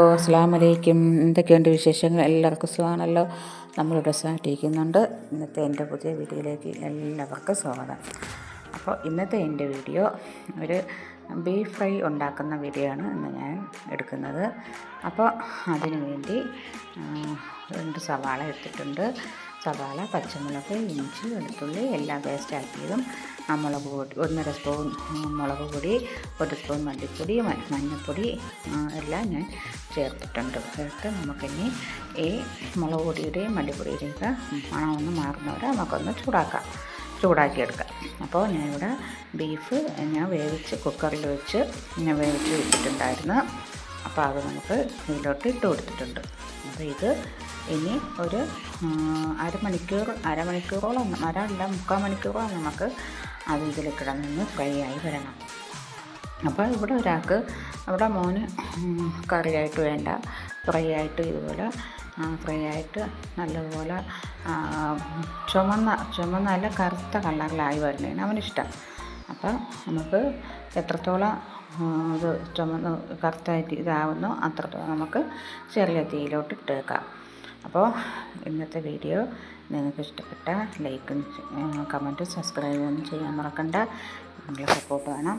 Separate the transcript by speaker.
Speaker 1: അസ്സലാമു അലൈക്കും. എന്തൊക്കെയുണ്ട് വിശേഷങ്ങൾ? എല്ലാവർക്കും സുഖമാണല്ലോ. നമ്മളിവിടെ സുഖമായിട്ടിരിക്കുന്നുണ്ട്. ഇന്നത്തെ എൻ്റെ പുതിയ വീഡിയോയിലേക്ക് എല്ലാവർക്കും സ്വാഗതം. അപ്പോൾ ഇന്നത്തെ എൻ്റെ വീഡിയോ ഒരു ബീഫ് ഫ്രൈ ഉണ്ടാക്കുന്ന വീഡിയോ ആണ് ഇന്ന് ഞാൻ എടുക്കുന്നത്. അപ്പോൾ അതിനു വേണ്ടി 2 സവാള എടുത്തിട്ടുണ്ട്. സവാള, പച്ചമുളക്, ഇഞ്ചി, വെളുത്തുള്ളി എല്ലാം പേസ്റ്റ് ആക്കിയതും, മുളക് പൊടി 1.5 സ്പൂൺ മുളക് പൊടി, 1 സ്പൂൺ മല്ലിപ്പൊടി, മഞ്ഞൾപ്പൊടി എല്ലാം ഞാൻ ചേർത്തിട്ടുണ്ട്. നമുക്കിനി ഈ മുളക് പൊടിയുടെയും മല്ലിപ്പൊടിയുടെയൊക്കെ മണമൊന്ന് മാറുന്നവരെ നമുക്കൊന്ന് ചൂടാക്കിയെടുക്കാം. അപ്പോൾ ഞാനിവിടെ ബീഫ് വേവിച്ച് കുക്കറിൽ വെച്ച് വേവിച്ച് വെച്ചിട്ടുണ്ടായിരുന്നു. അപ്പോൾ അത് നമുക്ക് ഇതിലോട്ട് ഇട്ട് കൊടുത്തിട്ടുണ്ട്. അപ്പോൾ ഇത് ഇനി ഒരു അരമണിക്കൂറോളം 3/4 മണിക്കൂറോളം നമുക്ക് അത് ഇതിൽ കിടന്ന് ഫ്രൈ ആയി വരണം. അപ്പോൾ ഇവിടെ ഒരാൾക്ക് അവിടെ മോന് കറിയായിട്ട് വേണ്ട, ഫ്രൈ ആയിട്ട് ഇതുപോലെ ഫ്രൈ ആയിട്ട് നല്ലതുപോലെ ചുമന്നല്ല കറുത്ത കളറിലായി വരുന്നതാണ് അവനിഷ്ടം. അപ്പോൾ നമുക്ക് എത്രത്തോളം ഇത് ചുമന്ന് കറുത്തായിട്ട് ഇതാവുന്നോ അത്രത്തോളം നമുക്ക് ചെറിയ തീയിലോട്ട് ഇട്ടേക്കാം. അപ്പോൾ ഇന്നത്തെ വീഡിയോ നിങ്ങൾക്ക് ഇഷ്ടപ്പെട്ട ലൈക്കും കമൻറ്റും സബ്സ്ക്രൈബും ചെയ്യാൻ മറക്കണ്ട. നിങ്ങളുടെ സപ്പോർട്ട് വേണം.